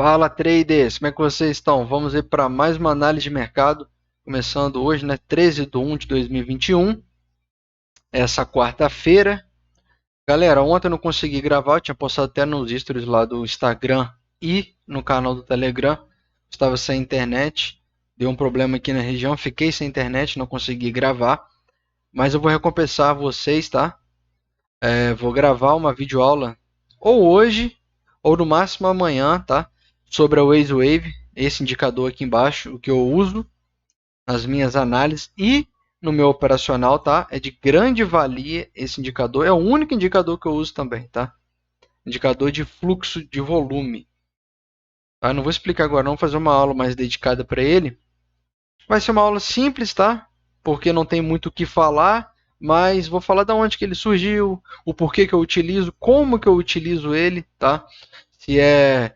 Fala traders, como é que vocês estão? Vamos ir para mais uma análise de mercado, começando hoje, 13 de 1 de 2021, essa quarta-feira. Galera, ontem eu não consegui gravar, eu tinha postado até nos stories lá do Instagram e no canal do Telegram. Estava sem internet, deu um problema aqui na região, fiquei sem internet, não consegui gravar, mas eu vou recompensar vocês, tá? Vou gravar uma videoaula ou hoje ou no máximo amanhã, tá? Sobre a Waze Wave, esse indicador aqui embaixo, o que eu uso nas minhas análises e no meu operacional, tá? É de grande valia esse indicador, é o único indicador que eu uso também, tá? Indicador de fluxo de volume. Tá? Não vou explicar agora, não, vou fazer uma aula mais dedicada para ele. Vai ser uma aula simples, tá? Porque não tem muito o que falar, mas vou falar de onde que ele surgiu, o porquê que eu utilizo, como que eu utilizo ele, tá? Se é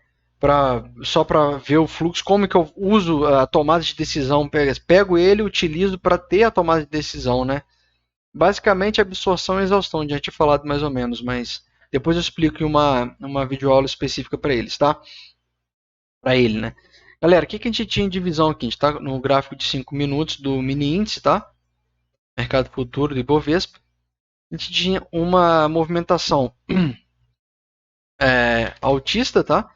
só para ver o fluxo, como que eu uso a tomada de decisão, pego ele e utilizo para ter a tomada de decisão, né? Basicamente, absorção e exaustão, já tinha falado mais ou menos, mas depois eu explico em uma videoaula específica para eles, tá? Para ele, né? Galera, o que a gente tinha em divisão aqui? A gente está no gráfico de 5 minutos do mini índice, tá? Mercado futuro do Ibovespa. A gente tinha uma movimentação altista, tá?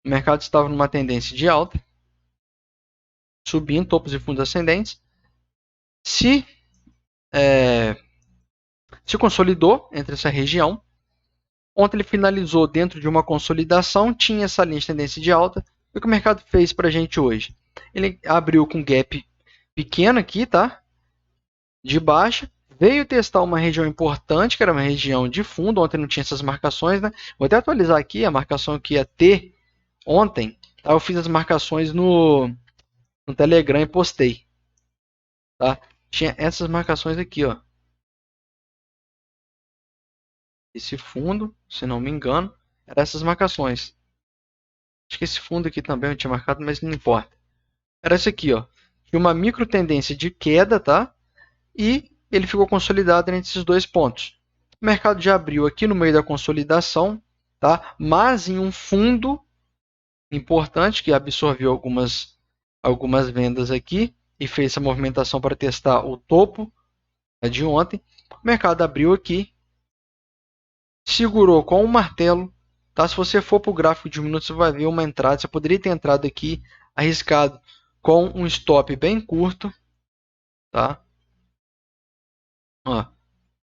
O mercado estava numa tendência de alta, subindo, topos e fundos ascendentes. Se consolidou entre essa região. Ontem ele finalizou dentro de uma consolidação, tinha essa linha de tendência de alta. O que o mercado fez para a gente hoje? Ele abriu com gap pequeno aqui, tá? De baixa, veio testar uma região importante, que era uma região de fundo. Ontem não tinha essas marcações, né? Vou até atualizar aqui a marcação que ia ter ontem. Tá? Eu fiz as marcações no Telegram e postei. Tá? Tinha essas marcações aqui, ó. Esse fundo, se não me engano, eram essas marcações. Acho que esse fundo aqui também eu tinha marcado, mas não importa. Era esse aqui, ó. Tinha uma micro tendência de queda, tá? E ele ficou consolidado entre esses dois pontos. O mercado já abriu aqui no meio da consolidação, tá? Mas em um fundo importante que absorveu algumas vendas aqui e fez essa movimentação para testar o topo de ontem. O mercado abriu aqui, segurou com um martelo, tá? Se você for para o gráfico de 1 minuto, você vai ver uma entrada. Você poderia ter entrado aqui arriscado com um stop bem curto, tá? Ó,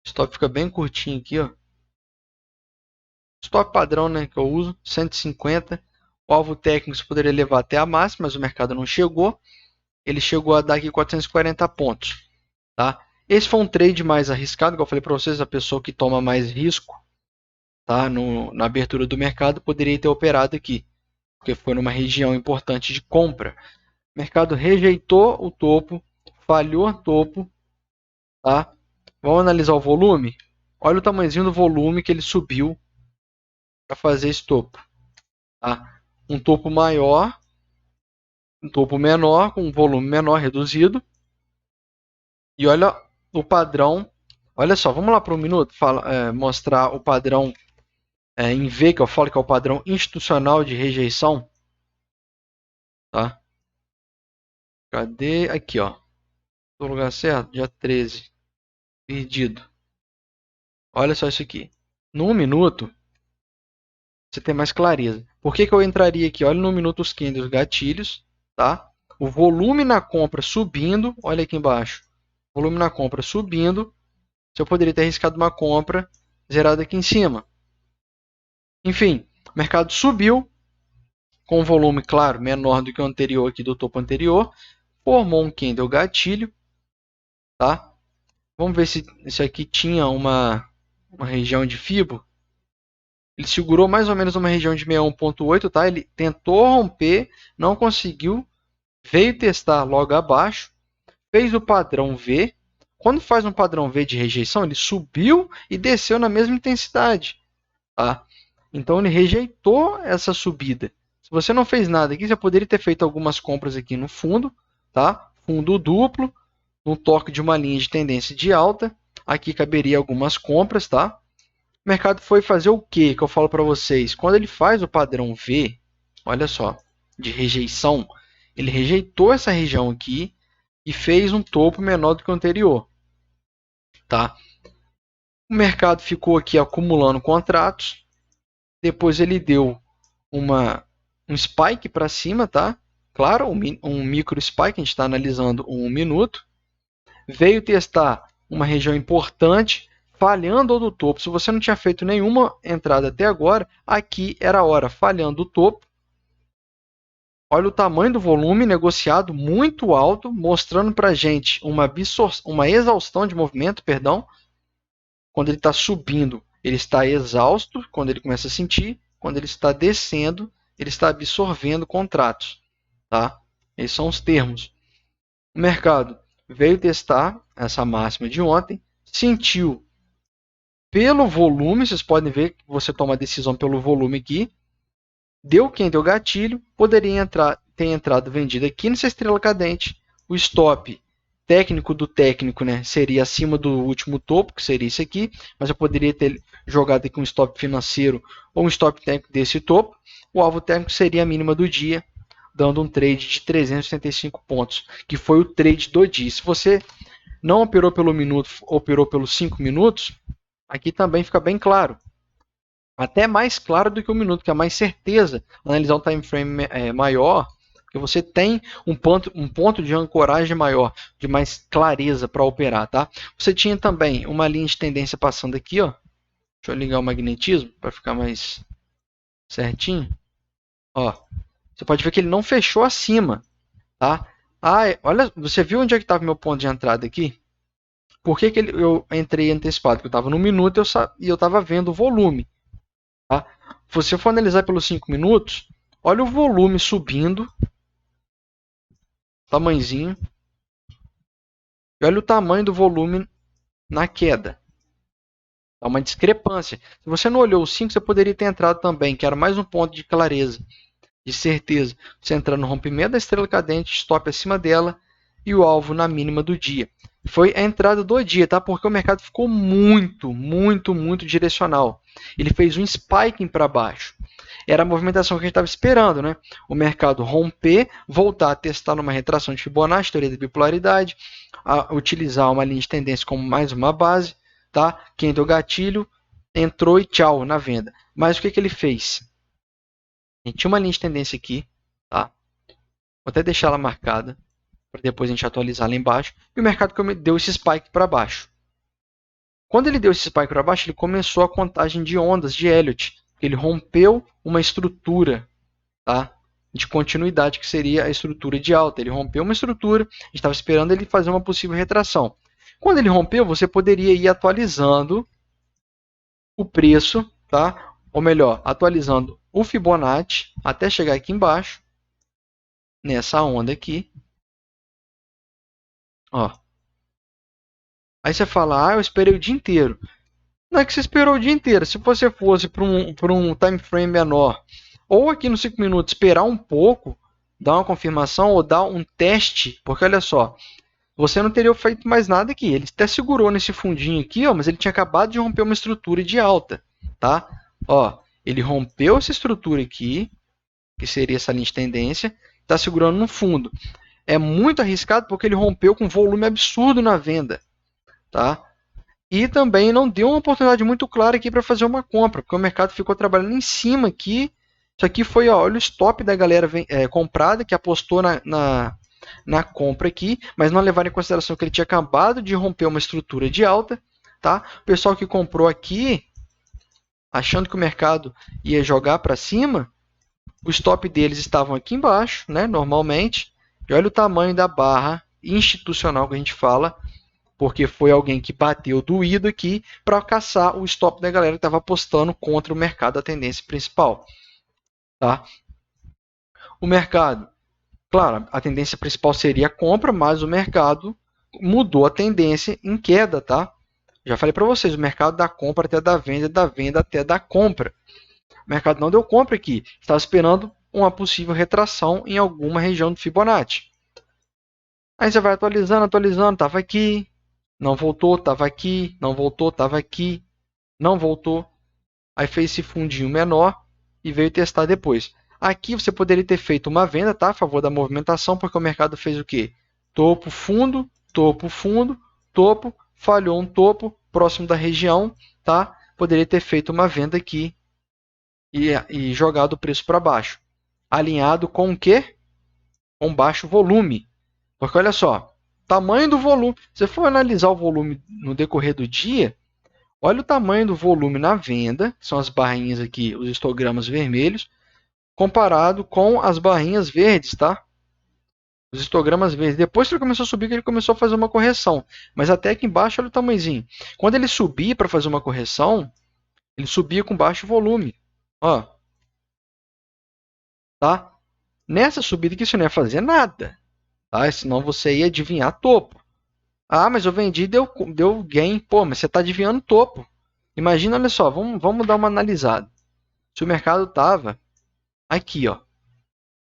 stop fica bem curtinho aqui, ó. Stop padrão, né, que eu uso, 150. O alvo técnico você poderia levar até a máxima, mas o mercado não chegou. Ele chegou a dar aqui 440 pontos, tá? Esse foi um trade mais arriscado, como eu falei para vocês, a pessoa que toma mais risco, tá? Na abertura do mercado poderia ter operado aqui, porque foi numa região importante de compra. O mercado rejeitou o topo, falhou o topo, tá? Vamos analisar o volume? Olha o tamanhozinho do volume que ele subiu para fazer esse topo, tá? Um topo maior, um topo menor, com um volume menor, reduzido. E olha o padrão. Olha só, vamos lá para um minuto mostrar o padrão em V, que eu falo que é o padrão institucional de rejeição. Tá? Cadê? Aqui, ó. No lugar certo? Dia 13. Perdido. Olha só isso aqui. No 1 minuto, você tem mais clareza. Por que eu entraria aqui? Olha no minuto os candles, os gatilhos. Tá? O volume na compra subindo. Olha aqui embaixo. Volume na compra subindo. Se eu poderia ter arriscado uma compra zerada aqui em cima. Enfim, o mercado subiu com um volume, claro, menor do que o anterior aqui do topo anterior. Formou um candle gatilho. Tá? Vamos ver se aqui tinha uma região de Fibo. Ele segurou mais ou menos uma região de 61.8, tá? Ele tentou romper, não conseguiu, veio testar logo abaixo, fez o padrão V. Quando faz um padrão V de rejeição, ele subiu e desceu na mesma intensidade, tá? Então ele rejeitou essa subida. Se você não fez nada aqui, você poderia ter feito algumas compras aqui no fundo, tá? Fundo duplo, no toque de uma linha de tendência de alta. Aqui caberia algumas compras, tá? O mercado foi fazer o que eu falo para vocês? Quando ele faz o padrão V, olha só, de rejeição. Ele rejeitou essa região aqui e fez um topo menor do que o anterior. Tá? O mercado ficou aqui acumulando contratos. Depois ele deu um spike para cima, tá? Claro, um micro spike, a gente está analisando 1 minuto. Veio testar uma região importante, falhando do topo. Se você não tinha feito nenhuma entrada até agora, aqui era a hora, falhando o topo. Olha o tamanho do volume negociado, muito alto, mostrando para a gente uma exaustão de movimento, perdão. Quando ele está subindo, ele está exausto, quando ele começa a sentir. Quando ele está descendo, ele está absorvendo contratos. Tá? Esses são os termos. O mercado veio testar essa máxima de ontem, sentiu pelo volume, vocês podem ver que você toma a decisão pelo volume aqui, deu quem deu gatilho, poderia ter entrado vendida aqui nessa estrela cadente, o stop técnico do técnico, né, seria acima do último topo, que seria isso aqui, mas eu poderia ter jogado aqui um stop financeiro ou um stop técnico desse topo, o alvo técnico seria a mínima do dia, dando um trade de 365 pontos, que foi o trade do dia. Se você não operou pelo minuto, operou pelos 5 minutos, aqui também fica bem claro. Até mais claro do que o minuto, que é mais certeza. Analisar um time frame maior, porque você tem um ponto de ancoragem maior, de mais clareza para operar. Tá? Você tinha também uma linha de tendência passando aqui. Ó. Deixa eu ligar o magnetismo para ficar mais certinho. Ó. Você pode ver que ele não fechou acima, tá? Olha, você viu onde é que estava meu ponto de entrada aqui? Por que eu entrei antecipado? Porque eu estava no minuto e eu estava vendo o volume. Tá? Se você for analisar pelos 5 minutos, olha o volume subindo, tamanhozinho, e olha o tamanho do volume na queda. Dá uma discrepância. Se você não olhou os 5, você poderia ter entrado também, que era mais um ponto de clareza. De certeza, você entra no rompimento da estrela cadente, stop acima dela e o alvo na mínima do dia. Foi a entrada do dia, tá? Porque o mercado ficou muito direcional. Ele fez um spiking para baixo. Era a movimentação que a gente estava esperando, né? O mercado romper, voltar a testar numa retração de Fibonacci, teoria da bipolaridade, utilizar uma linha de tendência como mais uma base, tá? Quem deu gatilho entrou e tchau na venda. Mas o que ele fez? A gente tinha uma linha de tendência aqui, tá? Vou até deixar ela marcada, para depois a gente atualizar lá embaixo. E o mercado deu esse spike para baixo. Quando ele deu esse spike para baixo, ele começou a contagem de ondas de Elliott. Ele rompeu uma estrutura, tá? De continuidade, que seria a estrutura de alta. Ele rompeu uma estrutura, a gente estava esperando ele fazer uma possível retração. Quando ele rompeu, você poderia ir atualizando o preço, tá? Ou melhor, atualizando o Fibonacci até chegar aqui embaixo, nessa onda aqui. Ó. Aí você fala, eu esperei o dia inteiro. Não é que você esperou o dia inteiro. Se você fosse para um time frame menor, ou aqui nos 5 minutos, esperar um pouco, dar uma confirmação ou dar um teste, porque olha só, você não teria feito mais nada aqui. Ele até segurou nesse fundinho aqui, ó, mas ele tinha acabado de romper uma estrutura de alta. Tá? Ó, ele rompeu essa estrutura aqui, que seria essa linha de tendência, está segurando no fundo. É muito arriscado porque ele rompeu com volume absurdo na venda. Tá? E também não deu uma oportunidade muito clara aqui para fazer uma compra, porque o mercado ficou trabalhando em cima aqui. Isso aqui foi, olha o stop da galera comprada, que apostou na compra aqui, mas não levaram em consideração que ele tinha acabado de romper uma estrutura de alta. Tá? O pessoal que comprou aqui, achando que o mercado ia jogar para cima, o stop deles estavam aqui embaixo, né, normalmente. E olha o tamanho da barra institucional que a gente fala, porque foi alguém que bateu doído aqui para caçar o stop da galera que estava apostando contra o mercado da tendência principal. Tá? O mercado, claro, a tendência principal seria a compra, mas o mercado mudou a tendência em queda. Tá? Já falei para vocês, o mercado da compra até da venda até da compra. O mercado não deu compra aqui, estava esperando uma possível retração em alguma região do Fibonacci. Aí você vai atualizando, estava aqui, não voltou, estava aqui, não voltou, estava aqui, não voltou. Aí fez esse fundinho menor e veio testar depois. Aqui você poderia ter feito uma venda, tá? A favor da movimentação, porque o mercado fez o quê? Topo, fundo, topo, fundo, topo, falhou um topo próximo da região, tá? Poderia ter feito uma venda aqui e jogado o preço para baixo. Alinhado com o quê? Com baixo volume. Porque olha só, tamanho do volume. Se você for analisar o volume no decorrer do dia, olha o tamanho do volume na venda, que são as barrinhas aqui, os histogramas vermelhos, comparado com as barrinhas verdes, tá? Os histogramas verdes. Depois que ele começou a subir, ele começou a fazer uma correção. Mas até aqui embaixo, olha o tamanhozinho. Quando ele subia para fazer uma correção, ele subia com baixo volume. Ó, tá? Nessa subida aqui você não ia fazer nada, tá? Senão você ia adivinhar topo. Ah, mas eu vendi e deu gain. Pô, mas você está adivinhando topo. Imagina, olha só, vamos dar uma analisada. Se o mercado estava aqui, ó,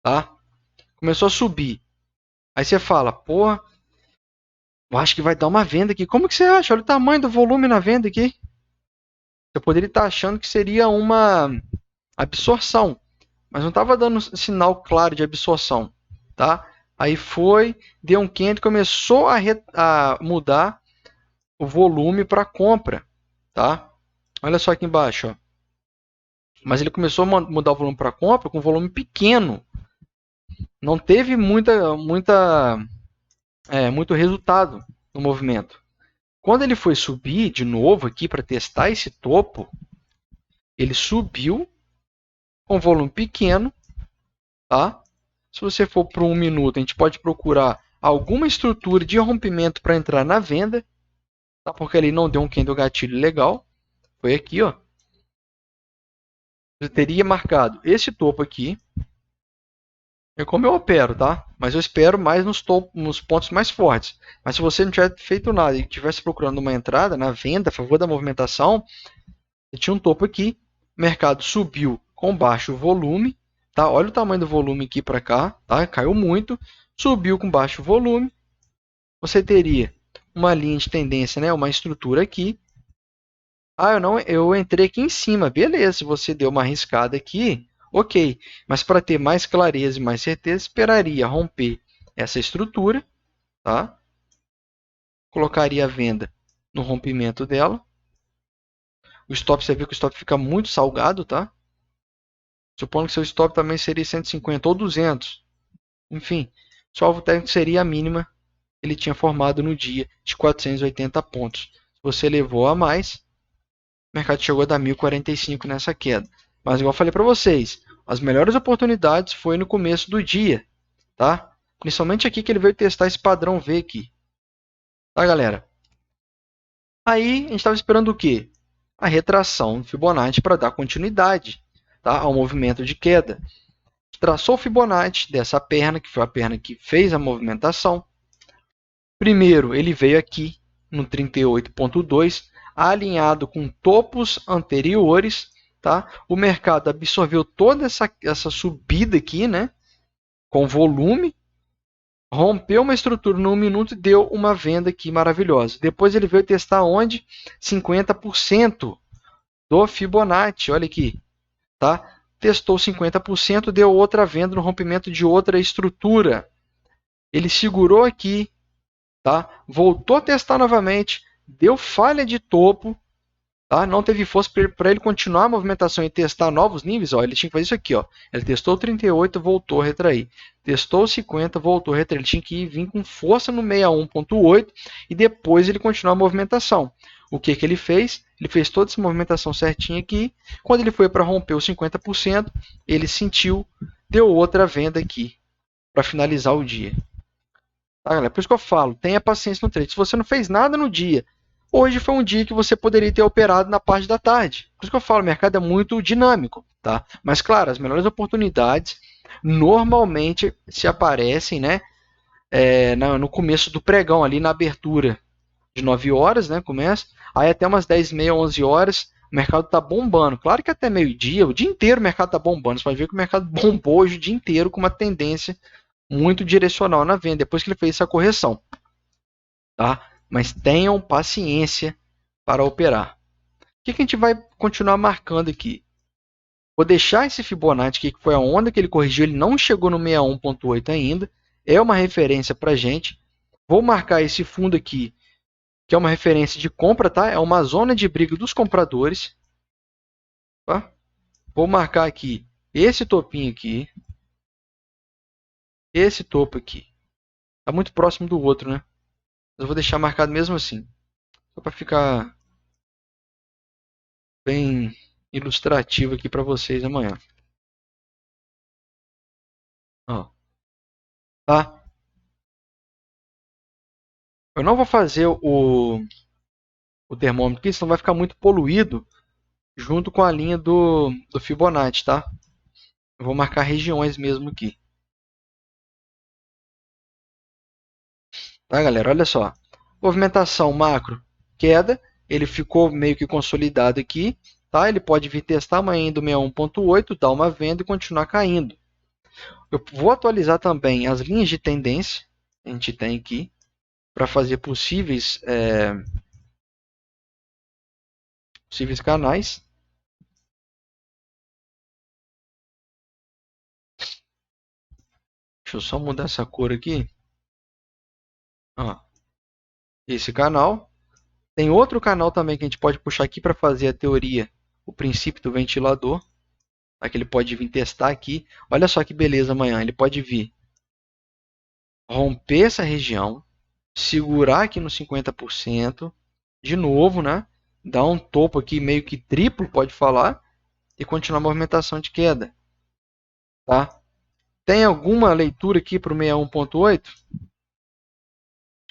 tá? Começou a subir. Aí você fala, porra, eu acho que vai dar uma venda aqui. Como que você acha? Olha o tamanho do volume na venda aqui. Você poderia estar achando que seria uma absorção, mas não estava dando sinal claro de absorção, tá? Aí foi, deu um candle, começou a mudar o volume para compra, tá? Olha só aqui embaixo, ó. Mas ele começou a mudar o volume para compra com volume pequeno. Não teve muito resultado no movimento. Quando ele foi subir de novo aqui para testar esse topo, ele subiu com volume pequeno, tá? Se você for para 1 minuto, a gente pode procurar alguma estrutura de rompimento para entrar na venda, tá? Porque ele não deu um candle gatilho legal. Foi aqui, ó. Você teria marcado esse topo aqui. É como eu opero, tá? Mas eu espero mais nos pontos mais fortes. Mas se você não tiver feito nada e estivesse procurando uma entrada na venda a favor da movimentação, você tinha um topo aqui. O mercado subiu com baixo volume, tá? Olha o tamanho do volume aqui para cá, tá? Caiu muito, subiu com baixo volume. Você teria uma linha de tendência, né? Uma estrutura aqui. Ah, eu entrei aqui em cima, beleza. Se você deu uma arriscada aqui, ok. Mas para ter mais clareza e mais certeza, esperaria romper essa estrutura, tá? Colocaria a venda no rompimento dela. O stop, você viu que o stop fica muito salgado, tá? Supondo que seu stop também seria 150 ou 200. Enfim, seu alvo técnico seria a mínima que ele tinha formado no dia de 480 pontos. Se você levou a mais, o mercado chegou a dar 1045 nessa queda. Mas igual eu falei para vocês, as melhores oportunidades foi no começo do dia, tá? Principalmente aqui que ele veio testar esse padrão V aqui. Tá, galera? Aí a gente estava esperando o quê? A retração do Fibonacci para dar continuidade, tá? Ao movimento de queda. Traçou o Fibonacci dessa perna, que foi a perna que fez a movimentação. Primeiro, ele veio aqui no 38,2, alinhado com topos anteriores, tá? O mercado absorveu toda essa subida aqui, né? Com volume, rompeu uma estrutura no 1 minuto e deu uma venda aqui maravilhosa. Depois ele veio testar onde? 50% do Fibonacci, olha aqui, tá? Testou 50%, deu outra venda no rompimento de outra estrutura. Ele segurou aqui, tá? Voltou a testar novamente, deu falha de topo, tá? Não teve força para ele continuar a movimentação e testar novos níveis. Ó, ele tinha que fazer isso aqui. Ó. Ele testou 38, voltou a retrair. Testou 50, voltou a retrair. Ele tinha que vir com força no 61.8 e depois ele continuar a movimentação. O que ele fez? Ele fez toda essa movimentação certinha aqui. Quando ele foi para romper os 50%, ele sentiu, deu outra venda aqui para finalizar o dia. Tá, galera? Por isso que eu falo, tenha paciência no trade. Se você não fez nada no dia, hoje foi um dia que você poderia ter operado na parte da tarde. Por isso que eu falo, o mercado é muito dinâmico, tá? Mas, claro, as melhores oportunidades normalmente se aparecem, né? No começo do pregão, ali na abertura de 9 horas, né? Começa. Aí até umas 10h30, 11 horas, o mercado está bombando. Claro que até meio-dia, o dia inteiro o mercado está bombando. Você pode ver que o mercado bombou hoje o dia inteiro com uma tendência muito direcional na venda, depois que ele fez essa correção. Tá? Mas tenham paciência para operar. O que a gente vai continuar marcando aqui? Vou deixar esse Fibonacci aqui, que foi a onda que ele corrigiu, ele não chegou no 61.8 ainda, é uma referência para a gente. Vou marcar esse fundo aqui, que é uma referência de compra, tá? É uma zona de briga dos compradores. Tá? Vou marcar aqui esse topinho aqui, esse topo aqui. Está muito próximo do outro, né? Mas eu vou deixar marcado mesmo assim, só para ficar bem ilustrativo aqui para vocês amanhã. Ó, tá? Eu não vou fazer o termômetro aqui, senão vai ficar muito poluído junto com a linha do Fibonacci, tá? Eu vou marcar regiões mesmo aqui. Tá, galera? Olha só. Movimentação macro, queda. Ele ficou meio que consolidado aqui. Tá? Ele pode vir testar amanhã do 61.8, dar uma venda e continuar caindo. Eu vou atualizar também as linhas de tendência que a gente tem aqui para fazer possíveis canais. Deixa eu só mudar essa cor aqui. Ó, esse canal. Tem outro canal também que a gente pode puxar aqui para fazer a teoria, o princípio do ventilador. Tá? Que ele pode vir testar aqui. Olha só que beleza amanhã. Ele pode vir romper essa região, segurar aqui no 50%, de novo, né? Dar um topo aqui meio que triplo, pode falar, e continuar a movimentação de queda. Tá? Tem alguma leitura aqui para o 61.8?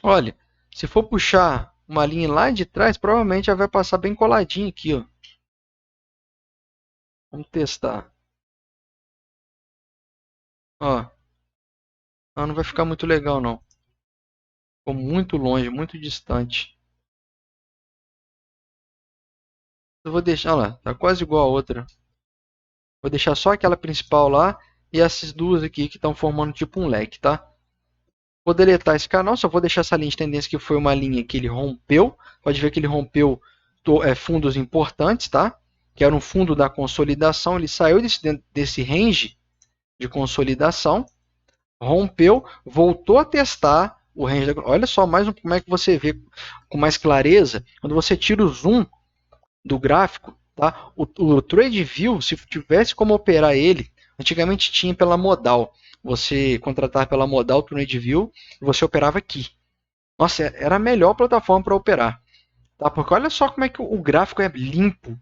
Olha, se for puxar uma linha lá de trás, provavelmente já vai passar bem coladinho aqui. Ó. Vamos testar. Ó, não vai ficar muito legal não. Ficou muito longe, muito distante. Eu vou deixar lá, tá quase igual a outra. Vou deixar só aquela principal lá e essas duas aqui que estão formando tipo um leque, tá? Vou deletar esse canal, só vou deixar essa linha de tendência que foi uma linha que ele rompeu. Pode ver que ele rompeu fundos importantes, tá? Que era um fundo da consolidação. Ele saiu desse range de consolidação, rompeu, voltou a testar o range. Olha só mais como é que você vê com mais clareza quando você tira o zoom do gráfico, tá? O TradeView, se tivesse como operar ele, antigamente tinha pela modal. Você contratar pela modal TradeView e você operava aqui. Nossa, era a melhor plataforma para operar. Tá? Porque olha só como é que o gráfico é limpo,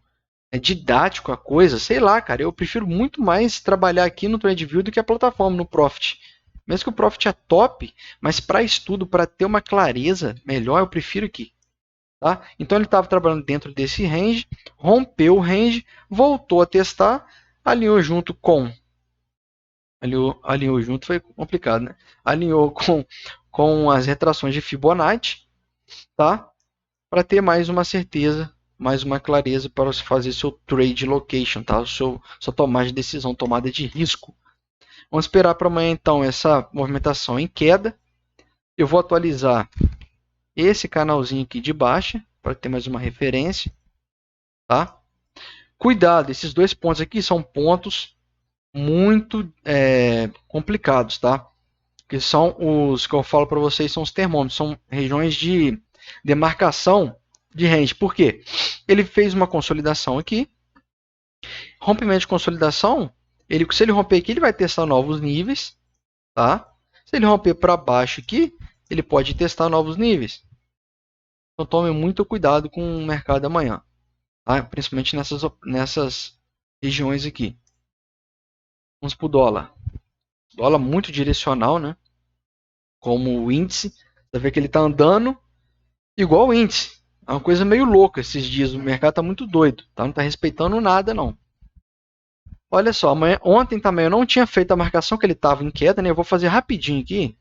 é didático a coisa. Sei lá, cara, eu prefiro muito mais trabalhar aqui no TradeView do que a plataforma no Profit. Mesmo que o Profit é top, mas para estudo, para ter uma clareza melhor, eu prefiro aqui. Tá? Então ele estava trabalhando dentro desse range, rompeu o range, voltou a testar, alinhou junto com. Alinhou junto foi complicado, né? Alinhou com as retrações de Fibonacci, tá? Para ter mais uma certeza, mais uma clareza para você fazer seu trade location, tá? Sua tomada de decisão, tomada de risco. Vamos esperar para amanhã então essa movimentação em queda. Eu vou atualizar esse canalzinho aqui de baixa para ter mais uma referência, tá? Cuidado, esses dois pontos aqui são pontos muito complicados, tá? Que são os que eu falo para vocês, são os termômetros, são regiões de demarcação de range. Por quê? Ele fez uma consolidação aqui, rompimento de consolidação, se ele romper aqui, ele vai testar novos níveis, tá? Se ele romper para baixo aqui, ele pode testar novos níveis. Então tome muito cuidado com o mercado amanhã, tá? Principalmente nessas regiões aqui. Vamos para o dólar. Dólar muito direcional, né? Como o índice. Você vê que ele está andando igual o índice. É uma coisa meio louca esses dias. O mercado está muito doido. Tá? Não está respeitando nada, não. Olha só, ontem também eu não tinha feito a marcação que ele estava em queda, né? Eu vou fazer rapidinho aqui.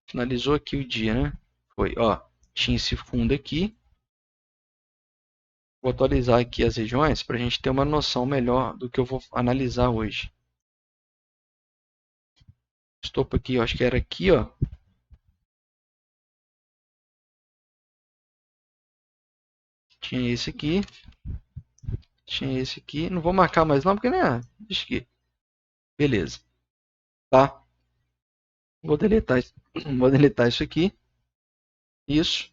Finalizou aqui o dia, né? Foi, ó. Tinha esse fundo aqui. Vou atualizar aqui as regiões para a gente ter uma noção melhor do que eu vou analisar hoje. Estopo aqui, eu acho que era aqui, ó. Tinha esse aqui. Tinha esse aqui. Não vou marcar mais não, porque né? Deixa aqui. Beleza. Tá? Vou deletar, vou deletar isso aqui. Isso.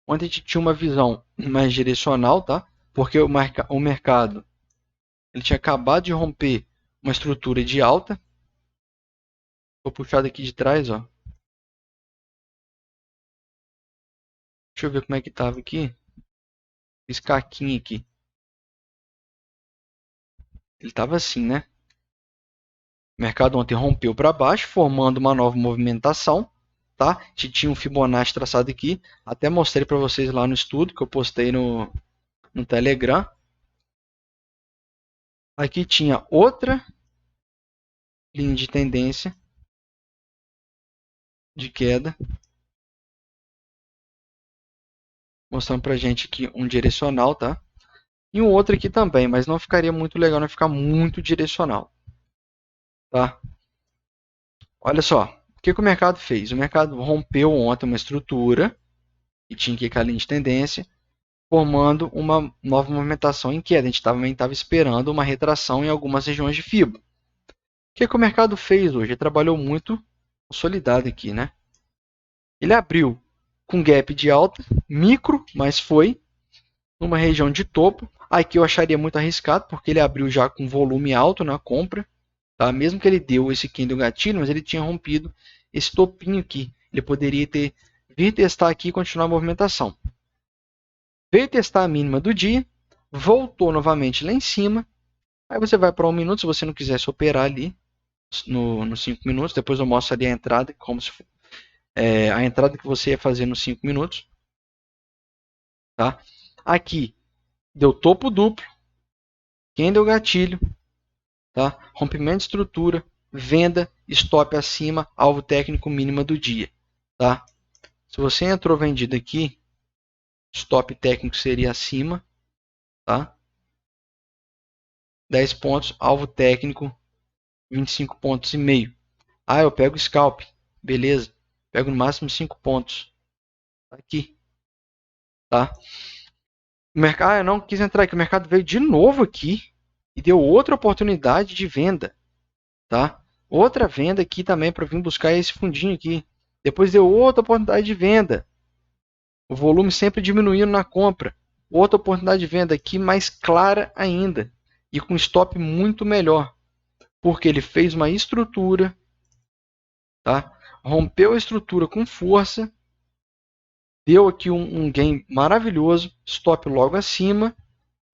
Ontem a gente tinha uma visão mais direcional, tá? Porque o mercado ele tinha acabado de romper uma estrutura de alta. Vou puxar daqui de trás, ó. Deixa eu ver como é que estava aqui. Esse caquinho aqui. Ele estava assim, né? O mercado ontem rompeu para baixo, formando uma nova movimentação. Tá? A gente tinha um Fibonacci traçado aqui. Até mostrei para vocês lá no estudo que eu postei no Telegram. Aqui tinha outra linha de tendência de queda. Mostrando pra gente aqui um direcional, tá? E um outro aqui também, mas não ficaria muito legal, não ficar muito direcional, tá? Olha só, o que o mercado fez? O mercado rompeu ontem uma estrutura e tinha aqui aquela linha de tendência, formando uma nova movimentação em queda. A gente também estava esperando uma retração em algumas regiões de FIBA. O que o mercado fez hoje? Ele trabalhou muito consolidado aqui, né? Ele abriu com gap de alta, micro, mas foi numa região de topo. Aqui eu acharia muito arriscado, porque ele abriu já com volume alto na compra. Tá? Mesmo que ele deu esse candle gatilho, mas ele tinha rompido esse topinho aqui. Ele poderia ter vir testar aqui e continuar a movimentação. Veio testar a mínima do dia, voltou novamente lá em cima. Aí você vai para 1 minuto, se você não quisesse operar ali nos 5 minutos. Depois eu mostro ali a entrada, como se a entrada que você ia fazer nos 5 minutos. Tá? Aqui deu topo duplo, candle gatilho, tá? Rompimento de estrutura, venda, stop acima, alvo técnico mínima do dia. Tá? Se você entrou vendido aqui, stop técnico seria acima, tá? 10 pontos, alvo técnico 25 pontos e meio. Ah, eu pego scalp, beleza? Pego no máximo 5 pontos. Aqui, tá? O mercado, eu não quis entrar aqui, o mercado veio de novo aqui e deu outra oportunidade de venda, tá? Outra venda aqui também para vir buscar esse fundinho aqui. Depois deu outra oportunidade de venda. O volume sempre diminuindo na compra. Outra oportunidade de venda aqui mais clara ainda e com stop muito melhor, porque ele fez uma estrutura, tá? Rompeu a estrutura com força, deu aqui um gain maravilhoso, stop logo acima,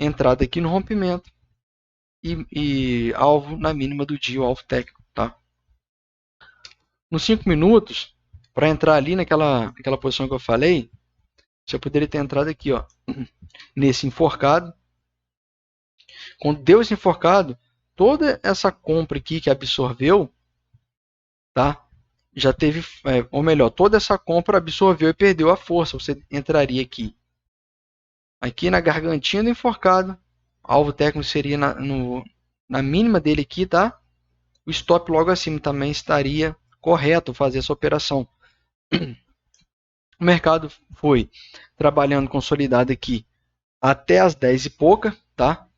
entrada aqui no rompimento e alvo na mínima do dia, o alvo técnico, tá? Nos 5 minutos, para entrar ali naquela posição que eu falei, você poderia ter entrado aqui, ó, nesse enforcado. Quando deu esse enforcado, toda essa compra aqui que absorveu, tá? Já teve, ou melhor, toda essa compra absorveu e perdeu a força. Você entraria aqui na gargantinha do enforcado, alvo técnico seria na mínima dele aqui, tá? O stop logo acima também estaria correto fazer essa operação. O mercado foi trabalhando consolidado aqui até as 10 e pouca, tá?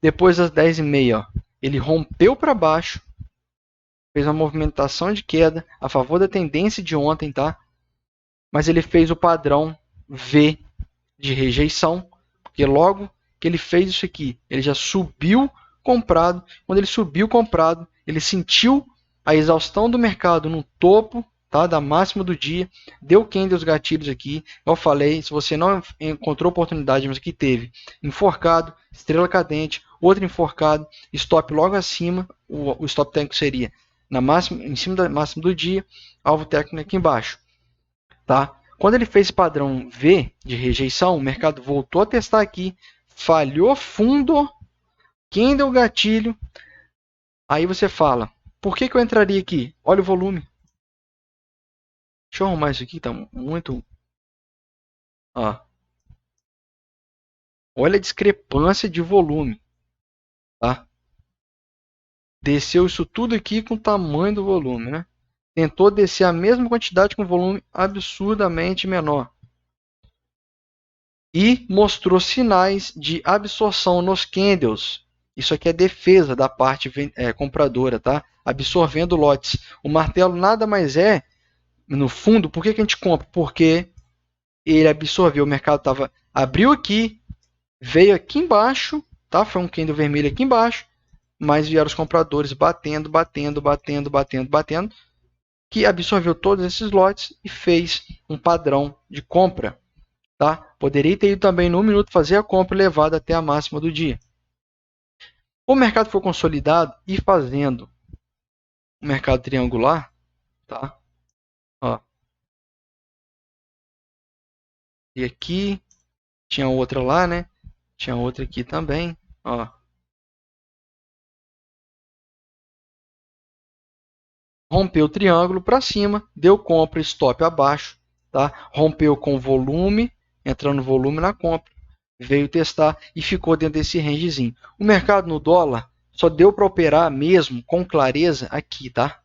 Depois das 10 e meia, ó, ele rompeu para baixo, fez uma movimentação de queda a favor da tendência de ontem, tá? Mas ele fez o padrão V de rejeição, porque logo que ele fez isso aqui, ele já subiu comprado. Quando ele subiu comprado, ele sentiu a exaustão do mercado no topo, tá, da máxima do dia, deu candle os gatilhos aqui. Eu falei, se você não encontrou oportunidade, mas aqui teve enforcado, estrela cadente, outro enforcado, stop logo acima, o stop técnico seria na máxima, em cima da máxima do dia, alvo técnico aqui embaixo, tá? Quando ele fez padrão V de rejeição, o mercado voltou a testar aqui, falhou fundo, candle gatilho. Aí você fala, por que eu entraria aqui? Olha o volume. Deixa eu arrumar isso aqui, tá muito... Ó. Olha a discrepância de volume, tá? Desceu isso tudo aqui com o tamanho do volume, né? tentou descer a mesma quantidade com volume absurdamente menor. E mostrou sinais de absorção nos candles. Isso aqui é defesa da parte compradora, tá? Absorvendo lotes. O martelo nada mais é, no fundo, por que a gente compra? Porque ele absorveu, o mercado abriu aqui, veio aqui embaixo, tá? Foi um candle vermelho aqui embaixo, mas vieram os compradores batendo, que absorveu todos esses lotes e fez um padrão de compra. Tá? Poderia ter ido também no 1 minuto fazer a compra levada até a máxima do dia. O mercado foi consolidado e fazendo o mercado triangular, tá? Ó. E aqui tinha outra lá, né? Tinha outra aqui também, ó. Rompeu o triângulo para cima, deu compra, stop abaixo, tá? Rompeu com volume, entrando volume na compra, veio testar e ficou dentro desse rangezinho. O mercado no dólar só deu para operar mesmo com clareza aqui, tá?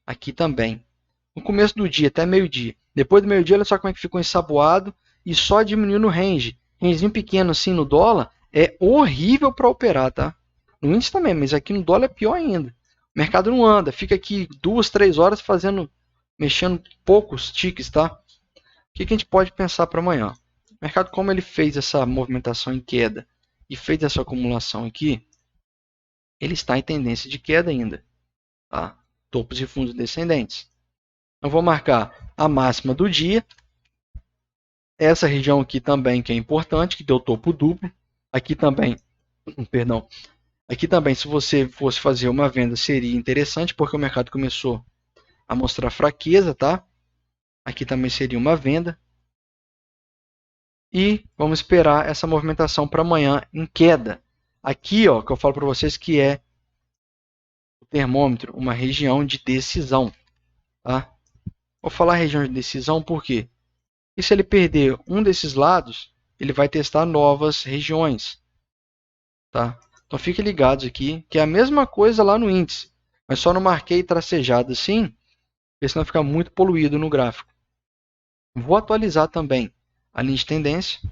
Aqui também. No começo do dia, até meio-dia. Depois do meio-dia, olha só como é que ficou ensaboado e só diminuiu no range. Rangezinho pequeno assim no dólar é horrível para operar, tá? No índice também, mas aqui no dólar é pior ainda. O mercado não anda, fica aqui 2, 3 horas mexendo poucos ticks, tá? O que a gente pode pensar para amanhã? O mercado, como ele fez essa movimentação em queda e fez essa acumulação aqui, ele está em tendência de queda ainda, tá? Topos e fundos descendentes. Eu vou marcar a máxima do dia. Essa região aqui também que é importante, que deu topo duplo. Aqui também, perdão. Aqui também, se você fosse fazer uma venda, seria interessante, porque o mercado começou a mostrar fraqueza, tá? Aqui também seria uma venda. E vamos esperar essa movimentação para amanhã em queda. Aqui, ó, que eu falo para vocês que é o termômetro, uma região de decisão, tá? Vou falar região de decisão por quê? E se ele perder um desses lados, ele vai testar novas regiões. Tá? Então fiquem ligados aqui, que é a mesma coisa lá no índice. Mas só não marquei tracejado assim, porque senão fica muito poluído no gráfico. Vou atualizar também a linha de tendência. Deixa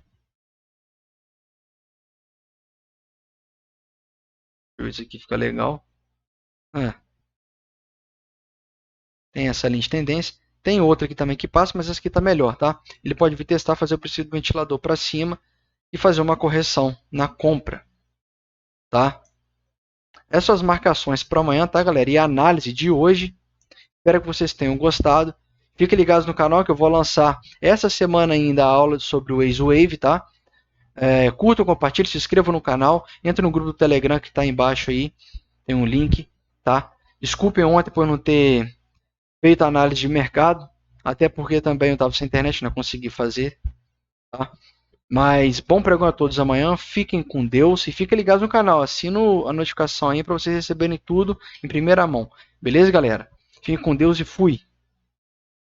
eu ver se aqui fica legal. Tem essa linha de tendência. Tem outra aqui também que passa, mas essa aqui está melhor, tá? Ele pode vir testar, fazer o princípio do ventilador para cima e fazer uma correção na compra, tá? Essas marcações para amanhã, tá, galera? E a análise de hoje. Espero que vocês tenham gostado. Fiquem ligados no canal que eu vou lançar essa semana ainda a aula sobre o Wave, tá? Curtam, compartilhem, se inscrevam no canal. Entre no grupo do Telegram que está embaixo aí. Tem um link, tá? Desculpem ontem por não ter feito a análise de mercado. Até porque também eu estava sem internet, não consegui fazer. Tá? Mas bom pregão a todos amanhã. Fiquem com Deus e fiquem ligados no canal. Assina a notificação aí para vocês receberem tudo em primeira mão. Beleza, galera? Fiquem com Deus e fui!